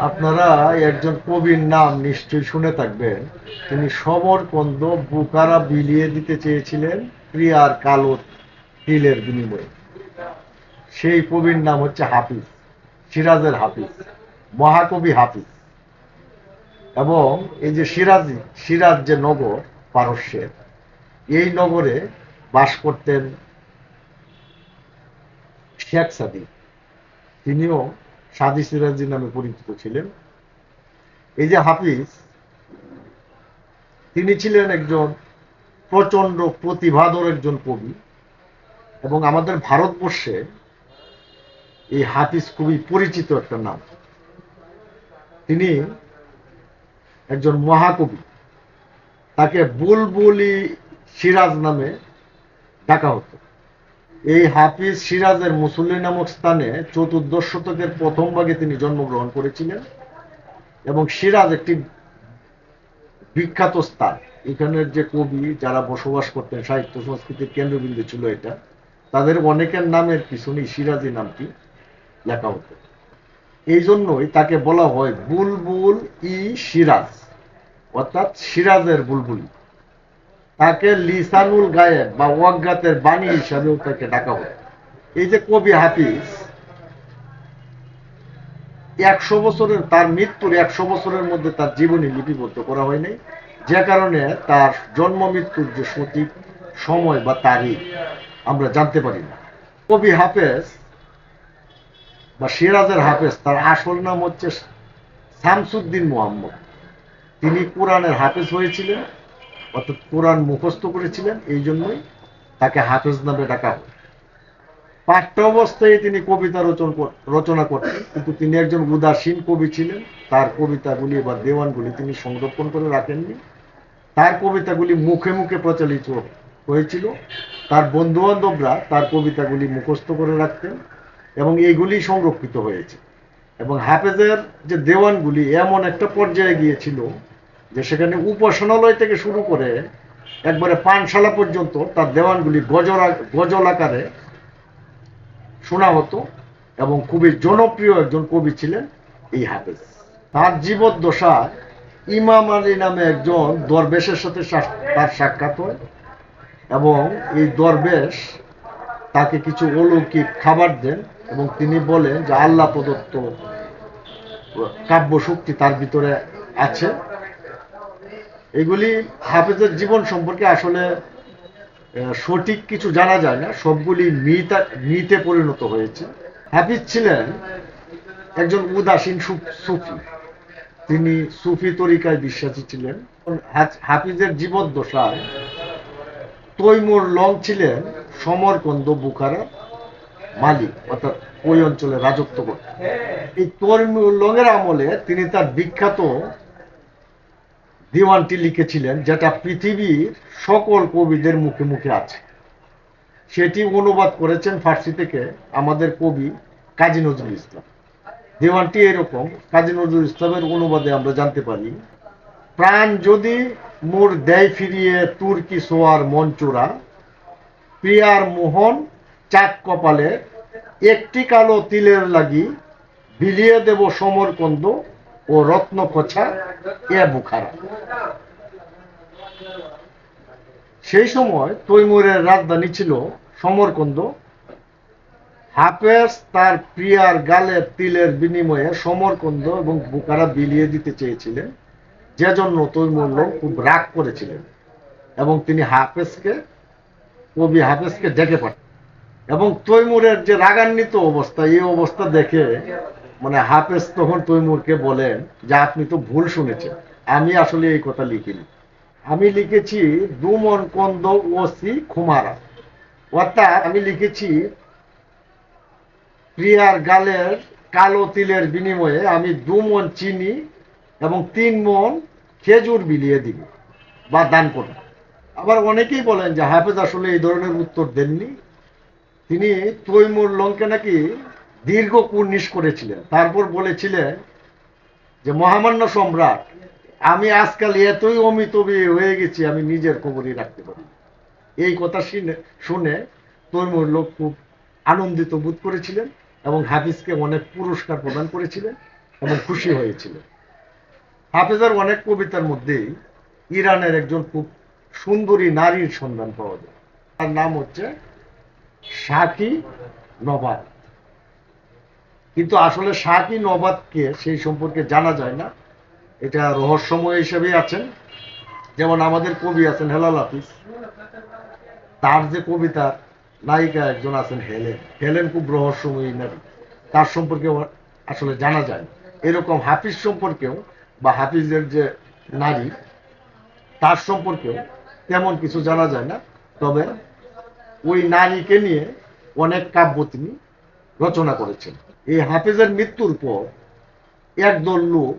আপনারা একজন কবির নাম নিশ্চয়ই শুনে থাকবেন। তিনি সমরকন্দ বুকারা বিলিয়ে দিতে চেয়েছিলেন প্রিয়ার কালো তিলের বিনিময়ে। সেই কবির নাম হচ্ছে হাফিজ, সিরাজের হাফিজ, মহাকবি হাফিজ। এবং এই যে সিরাজ যে নগর পারস্যের, এই নগরে বাস করতেন শেখ সাদি। তিনিও সাদি সিরাজি নামে পরিচিত ছিলেন। এই যে হাফিজ, তিনি ছিলেন একজন প্রচন্ড প্রতিভাধর একজন কবি। এবং আমাদের ভারতবর্ষে এই হাফিজ খুবই পরিচিত একটা নাম। তিনি একজন মহাকবি। তাকে বুলবুলি সিরাজ নামে ডাকা হতো। এই হাফিজ সিরাজের মুসল্লি নামক স্থানে চতুর্দশ শতকের প্রথম ভাগে তিনি জন্মগ্রহণ করেছিলেন। এবং সিরাজ একটি বিখ্যাত স্থান। এখানের যে কবি যারা বসবাস করতেন, সাহিত্য সংস্কৃতির কেন্দ্রবিন্দু ছিল এটা, তাদের অনেকের নামের পিছনেই সিরাজি নামটি লেখা হতো। এই জন্যই তাকে বলা হয় বুলবুল ই সিরাজ, অর্থাৎ সিরাজের বুলবুলি। তাকে লিসানুল গায়েব বা ওয়াজ্ঞাতের বাণী হিসাবেও তাকে ডাকা হয়। এই যে কবি হাফিজ, 100 বছরের, তার মৃত্যুর 100 বছরের মধ্যে তার জীবনী লিপিবদ্ধ করা হয়নি, যে কারণে তার জন্ম মৃত্যুর যে সঠিক সময় বা তারিখ আমরা জানতে পারি না। কবি হাফেজ বা সিরাজের হাফেজ, তার আসল নাম হচ্ছে শামসুদ্দিন মোহাম্মদ। তিনি কোরআনের হাফেজ হয়েছিলেন, অর্থাৎ কোরআন মুখস্থ করেছিলেন। এই জন্যই তাকে হাফেজ নামে ডাকা হয়। পাঠ্য অবস্থায় তিনি কবিতা রচনা করতেন, কিন্তু তিনি একজন উদাসীন কবি ছিলেন। তার কবিতাগুলি বা দেওয়ানগুলি তিনি সংরক্ষণ করে রাখেননি। তার কবিতাগুলি মুখে মুখে প্রচলিত হয়েছিল। তার বন্ধু বান্ধবরা তার কবিতাগুলি মুখস্থ করে রাখতেন এবং এইগুলি সংরক্ষিত হয়েছে। এবং হাফেজের যে দেওয়ানগুলি এমন একটা পর্যায়ে গিয়েছিল যে সেখানে উপাসনালয় থেকে শুরু করে একবারে পানশালা পর্যন্ত তার দেওয়ানগুলি গজল আকারে শোনা হতো। এবং খুবই জনপ্রিয় একজন কবি ছিলেন এই হাফেজ। তার জীবদ্দশায় ইমাম আলী নামে একজন দরবেশের সাথে তার সাক্ষাৎ হয়। এবং এই দরবেশ তাকে কিছু অলৌকিক খাবার দেন এবং তিনি বলেন যে আল্লাহ প্রদত্ত কাব্য শক্তি তার ভিতরে আছে। এগুলি হাফেজের জীবন সম্পর্কে আসলে সঠিক কিছু জানা যায় না, সবগুলি মিথে পরিণত হয়েছে। হাফিজ ছিলেন একজন উদাসীন সুফি। তিনি সুফি তরিকায় বিশ্বাসী ছিলেন। হাফিজের জীবদ্দশায় তৈমুর লং ছিলেন সমরকন্দ বুখারা মালিক, অর্থাৎ ওই অঞ্চলে রাজত্ব করতেন। এই তৈমুর লং এর আমলে তিনি তার বিখ্যাত দিওয়ানটি লিখেছিলেন, যেটা পৃথিবীর সকল কবিদের মুখে মুখে আছে। সেটি অনুবাদ করেছেন ফার্সি থেকে আমাদের কবি কাজী নজরুল ইসলাম। দেওয়ানটি এরকম। কাজী নজরুল ইসলামের অনুবাদে আমরা জানতে পারি, প্রাণ যদি মোর দেয় ফিরিয়ে তুর্কি সোয়ার মঞ্চুরা, প্রিয়ার মোহন চাক কপালে, একটি কালো তিলের লাগি বিলিয়ে দেব সমরকন্দ ও রত্নকোছা এ বুখারা। সেই সময় তৈমুরের রাজধানী ছিল সমরকন্দ। হাফেজ তার প্রিয়ার গালের তিলের বিনিময়ে সমরকন্দ এবং বুখারা বিলিয়ে দিতে চেয়েছিলেন, যে জন্য তৈমুর লোক খুব রাগ করেছিলেন এবং তিনি কবি হাফেজকে ডেকে পাঠান। এবং তৈমুরের যে রাগান্বিত অবস্থা, এই অবস্থা দেখে মানে হাফেজ তখন তৈমুরকে বলেন যে আপনি তো ভুল শুনেছেন, আমি আসলে এই কথা লিখিনি। আমি লিখেছি দুমন কন্দ ওসি খুমারা, অর্থাৎ আমি লিখেছি প্রিয়ার গালের কালো তিলের বিনিময়ে আমি 2 মণ চিনি এবং 3 মণ খেজুর বিলিয়ে দিব বা দান করব। আবার অনেকেই বলেন যে হাফেজ আসলে এই ধরনের উত্তর দেননি। তিনি তৈমুর লংকে নাকি দীর্ঘ কুর্নিশ করেছিলেন, তারপর বলেছিলেন যে মহামান্য সম্রাট, আমি আজকাল এতই অমিতবী হয়ে গেছি আমি নিজের খবরই রাখতে পারি। এই কথা শুনে তৈমুর লোক খুব আনন্দিত বোধ করেছিলেন এবং হাফিজকে অনেক পুরস্কার প্রদান করেছিলেন। এবং খুশি হয়েছিলেন। হাফেজের অনেক কবিতার মধ্যেই ইরানের একজন খুব সুন্দরী নারীর সন্ধান পাওয়া যায়। তার নাম হচ্ছে শাকি নবাত। কিন্তু আসলে শাকি নবাতকে সেই সম্পর্কে জানা যায় না, এটা রহস্যময় হিসেবেই আছেন। যেমন আমাদের কবি আছেন হেলাল হাফিজ, তার যে কবিতার নায়িকা একজন আছেন হেলেন, হেলেন খুব রহস্যময়ী নারী, তার সম্পর্কে আসলে জানা যায় না। এরকম হাফিজ সম্পর্কেও বা হাফিজের যে নারী তার সম্পর্কেও তেমন কিছু জানা যায় না। তবে ওই নারীকে নিয়ে অনেক কাব্য তিনি রচনা করেছেন। এই হাফিজের মৃত্যুর পর একদল লোক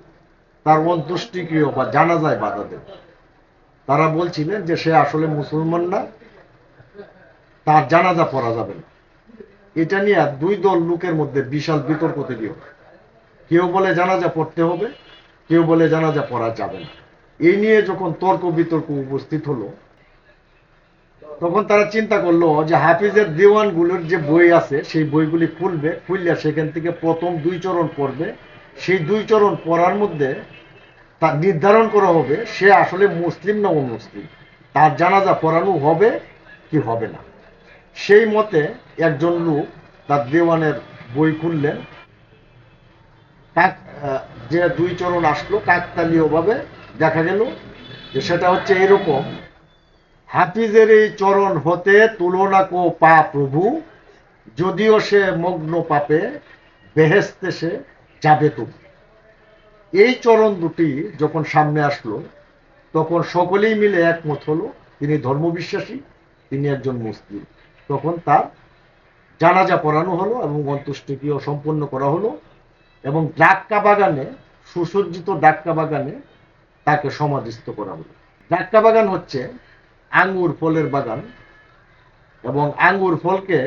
তার অন্ত্যেষ্টিক্রিয়া বা জানাজায় বাধা দেন। তারা বলছিলেন যে সে আসলে মুসলমান না, তার জানাজা পড়া যাবে না। এটা নিয়ে দুই দল লোকের মধ্যে বিশাল বিতর্ক তৈরি হয়। কেউ বলে জানাজা পড়তে হবে, কেউ বলে জানাজা পড়া যাবে না। এই নিয়ে যখন তর্ক বিতর্ক উপস্থিত হলো, তখন তারা চিন্তা করলো যে হাফিজের দেওয়ানগুলোর যে বই আছে সেই বইগুলি খুলবে, খুললে সেখান থেকে প্রথম 2 চরণ পড়বে। সেই 2 চরণ পড়ার মধ্যে তা নির্ধারণ করা হবে সে আসলে মুসলিম না অমুসলিম, তার জানাজা পড়ানো হবে কি হবে না। সেই মতে একজন লোক তার দেওয়ানের বই খুললেন। যে 2 চরণ আসলো কাকতালীয় ভাবে দেখা গেল যে সেটা হচ্ছে এরকম: হাফিজের এই চরণ হতে তুলনা কো পা প্রভু, যদিও সে মগ্ন পাপে বেহেস্তে সে যাবে তবু। এই চরণ দুটি যখন সামনে আসলো তখন সকলেই মিলে একমত হলো তিনি ধর্মবিশ্বাসী, তিনি একজন মুসলিম। তখন তার জানাজা পড়ানো হলো এবং অন্ত্যেষ্টিক্রিয়া সম্পন্ন করা হলো এবং ডাক্কা বাগানে, সুসজ্জিত ডাক্কা বাগানে তাকে সমাধিস্থ করা হলো। ডাক্কা বাগান হচ্ছে আঙ্গুর ফলের বাগান এবং আঙ্গুর ফলকে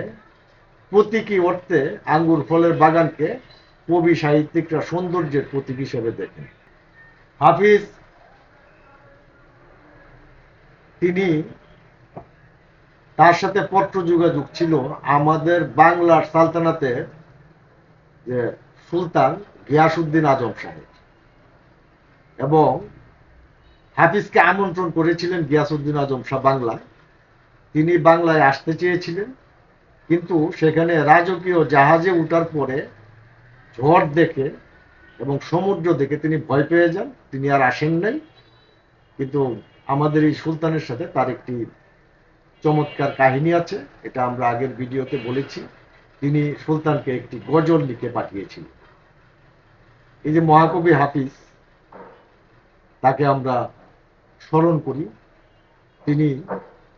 প্রতীকী অর্থে আঙ্গুর ফলের বাগানকে কবি সাহিত্যিকরা সৌন্দর্যের প্রতীক হিসেবে দেখেন। হাফিজ তিনি, তার সাথে পত্র যোগাযোগ ছিল আমাদের বাংলার সালতানাতের যে সুলতান গিয়াসউদ্দিন আজম সাহেব, এবং হাফিজকে আমন্ত্রণ করেছিলেন গিয়াসউদ্দিন আজম শাহ বাংলায়। তিনি বাংলায় আসতে চেয়েছিলেন, কিন্তু সেখানে রাজকীয় জাহাজে উঠার পরে ঝড় দেখে এবং সমুদ্র দেখে তিনি ভয় পেয়ে যান, তিনি আর আসেন নাই। কিন্তু আমাদের এই সুলতানের সাথে তার একটি চমৎকার কাহিনী আছে, এটা আমরা আগের ভিডিওতে বলেছি। তিনি সুলতানকে একটি গজল লিখে পাঠিয়েছিলেন। এই যে মহাকবি হাফিজ, তাকে আমরা স্মরণ করি। তিনি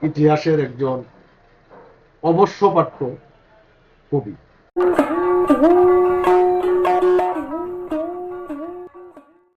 ইতিহাসের একজন অবশ্যপাঠ্য কবি।